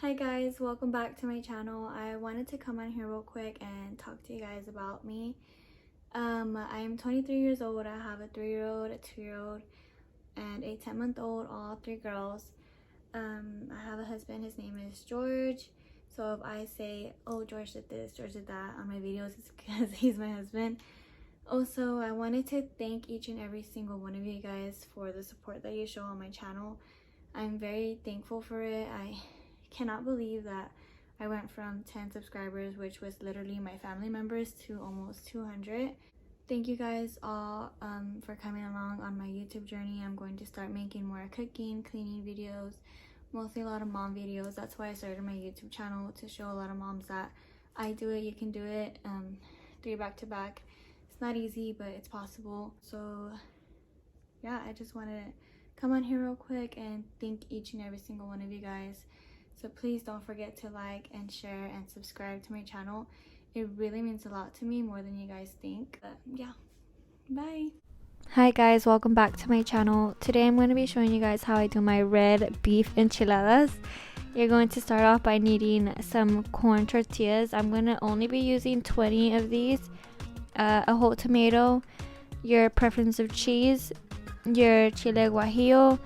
Hi guys, welcome back to my channel. I wanted to come on here real quick and talk to you guys about me. I am 23 years old. I have a 3-year-old, a 2-year-old, and a 10-month-old, all 3 girls. I have a husband. His name is George. So if I say, oh, George did this, George did that on my videos, it's because he's my husband. Also, I wanted to thank each and every single one of you guys for the support that you show on my channel. I'm very thankful for it. I cannot believe that I went from 10 subscribers, which was literally my family members, to almost 200. Thank you guys all for coming along on my YouTube journey. I'm going to start making more cooking, cleaning videos, mostly a lot of mom videos. That's why I started my YouTube channel, to show a lot of moms that I do it, you can do it. 3 back to back. It's not easy, but it's possible. So yeah, I just wanted to come on here real quick and thank each and every single one of you guys. So please don't forget to like and share and subscribe to my channel. It really means a lot to me, more than you guys think. But yeah, bye. Hi guys, welcome back to my channel. Today I'm going to be showing you guys how I do my red beef enchiladas. You're going to start off by needing some corn tortillas. I'm going to only be using 20 of these, a whole tomato, your preference of cheese, your chile guajillo,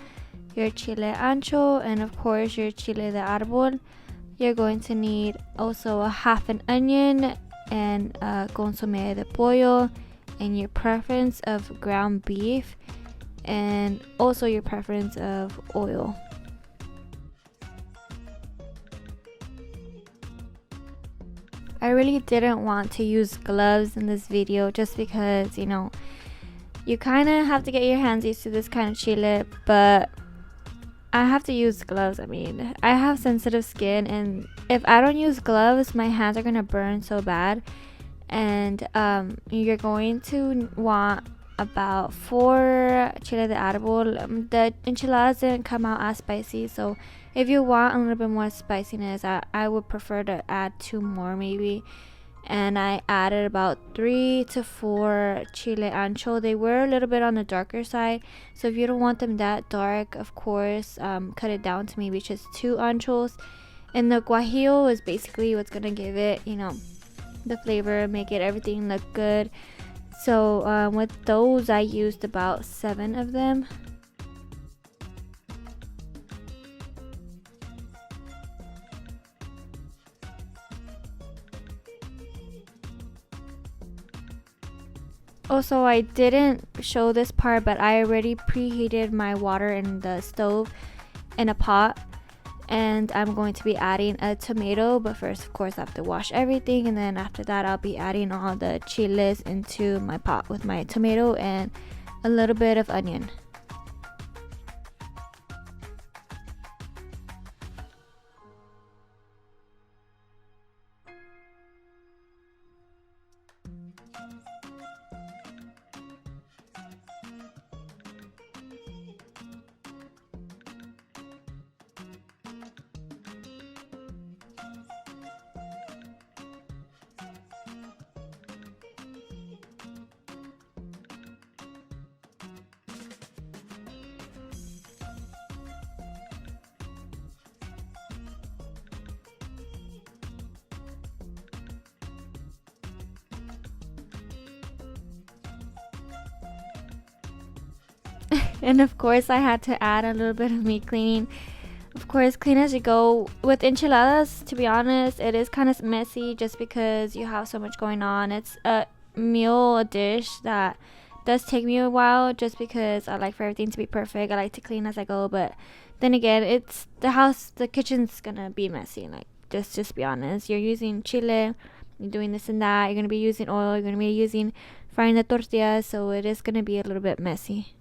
your chile ancho, and of course your chile de arbol. You're going to need also a half an onion and consome de pollo, and your preference of ground beef, and also your preference of oil. I really didn't want to use gloves in this video just because, you know, you kind of have to get your hands used to this kind of chile, but I have to use gloves. I mean, I have sensitive skin, and if I don't use gloves, my hands are gonna burn so bad. And you're going to want about 4 chile de arbol. The enchiladas didn't come out as spicy, so if you want a little bit more spiciness, I would prefer to add 2 more maybe. And I added about 3 to 4 chile ancho. They were a little bit on the darker side, so if you don't want them that dark, of course, cut it down to maybe just 2 anchos. And the guajillo is basically what's gonna give it, you know, the flavor, make it everything look good. So with those, I used about 7 of them. Also, I didn't show this part, but I already preheated my water in the stove in a pot, and I'm going to be adding a tomato. But first, of course, I have to wash everything, and then after that I'll be adding all the chiles into my pot with my tomato and a little bit of onion. And of course, I had to add a little bit of meat cleaning. Of course, clean as you go. With enchiladas, to be honest, it is kind of messy just because you have so much going on. It's a dish that does take me a while, just because I like for everything to be perfect. I like to clean as I go, but then again, it's the kitchen's gonna be messy. Like, just be honest. You're using chile, you're doing this and that. You're gonna be using oil. You're gonna be using frying the tortillas, so it is gonna be a little bit messy.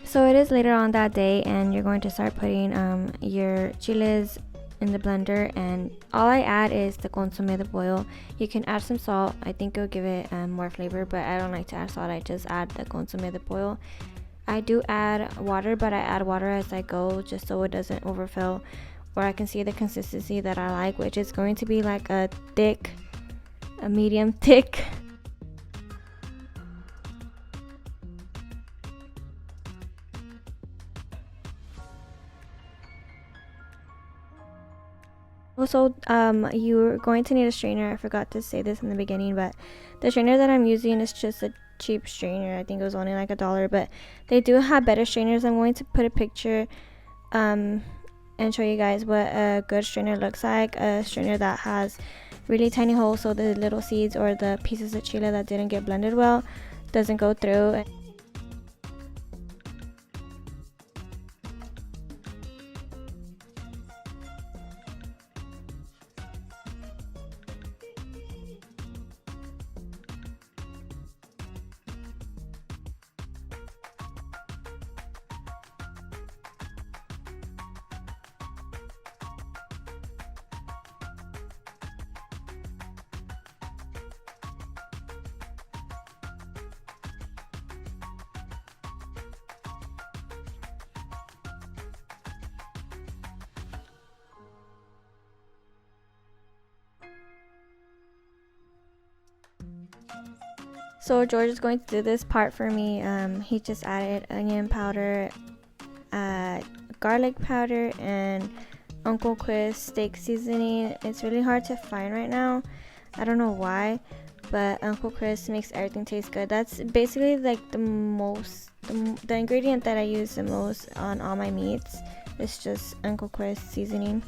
So it is later on that day, and you're going to start putting your chiles in the blender, and all I add is the Consome, the boil. You can add some salt. I think it'll give it more flavor, but I don't like to add salt. I just add the Consome, the boil. I do add water, but I add water as I go just so it doesn't overfill, or I can see the consistency that I like, which is going to be like a medium thick. Also, you're going to need a strainer. I forgot to say this in the beginning, but the strainer that I'm using is just a cheap strainer. I think it was only like $1, but they do have better strainers. I'm going to put a picture and show you guys what a good strainer looks like. A strainer that has really tiny holes so the little seeds or the pieces of chile that didn't get blended well doesn't go through. So George is going to do this part for me. He just added onion powder, garlic powder, and Uncle Chris steak seasoning. It's really hard to find right now. I don't know why, but Uncle Chris makes everything taste good. That's basically like the ingredient that I use the most on all my meats. It's just Uncle Chris seasoning.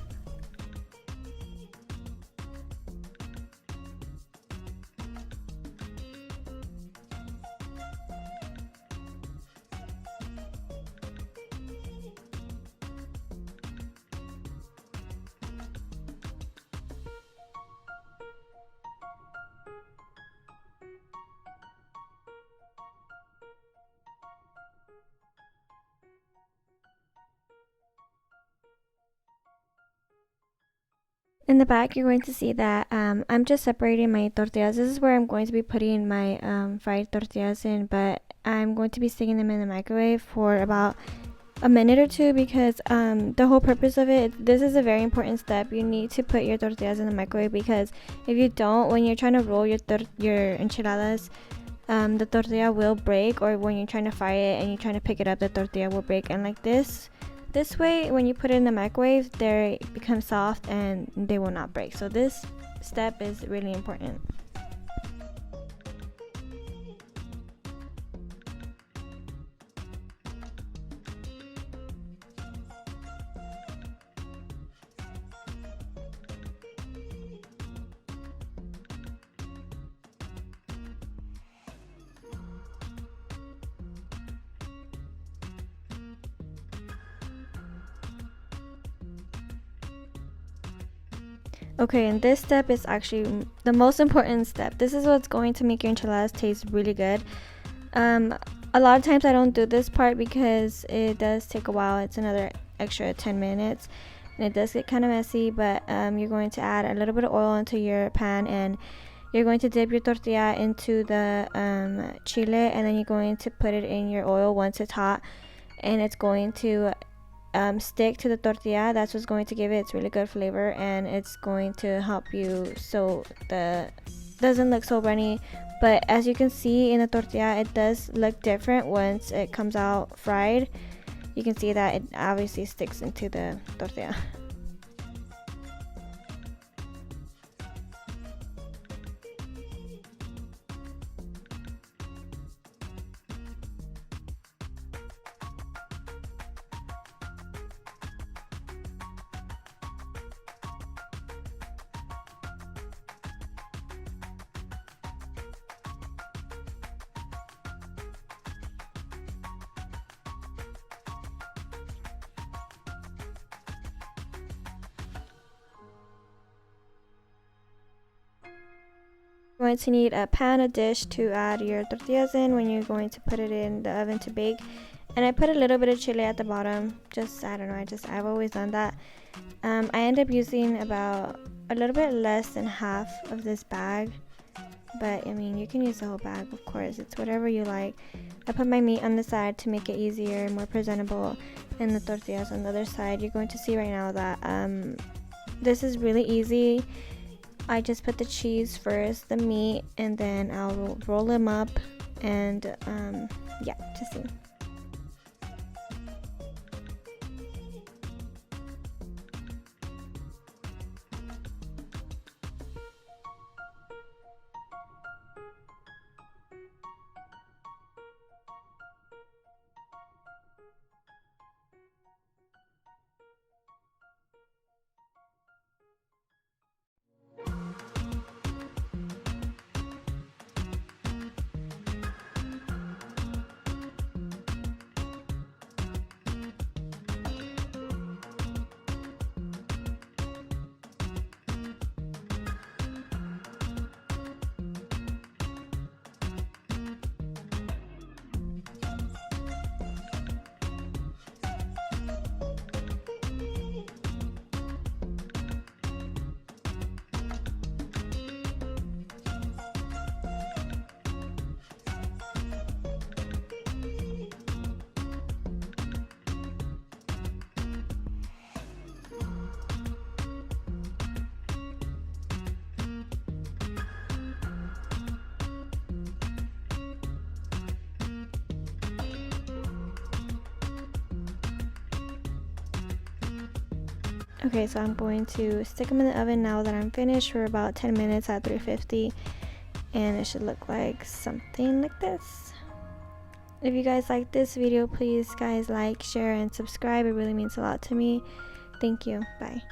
In the back, you're going to see that I'm just separating my tortillas. This is where I'm going to be putting my fried tortillas in, but I'm going to be sticking them in the microwave for about a minute or two because the whole purpose of it, this is a very important step. You need to put your tortillas in the microwave because if you don't, when you're trying to roll your enchiladas, the tortilla will break, or when you're trying to fry it and you're trying to pick it up, the tortilla will break. And like this way, when you put it in the microwave, they become soft and they will not break. So this step is really important. Okay, and this step is actually the most important step. This is what's going to make your enchiladas taste really good. A lot of times I don't do this part because it does take a while. It's another extra 10 minutes and it does get kind of messy, but you're going to add a little bit of oil into your pan and you're going to dip your tortilla into the chile, and then you're going to put it in your oil once it's hot, and it's going to stick to the tortilla. That's what's going to give it its really good flavor, and it's going to help you so the doesn't look so runny. But as you can see in the tortilla, it does look different once it comes out fried. You can see that it obviously sticks into the tortilla. You're going to need a pan, a dish to add your tortillas in when you're going to put it in the oven to bake. And I put a little bit of chile at the bottom. Just, I don't know, I've always done that. I end up using about a little bit less than half of this bag, but I mean, you can use the whole bag, of course. It's whatever you like. I put my meat on the side to make it easier, more presentable, and the tortillas on the other side. You're going to see right now that this is really easy. I just put the cheese first, the meat, and then I'll roll them up, and yeah, just see. Okay, so I'm going to stick them in the oven now that I'm finished for about 10 minutes at 350, and it should look like something like this. If you guys like this video, please guys like, share, and subscribe. It really means a lot to me. Thank you. Bye.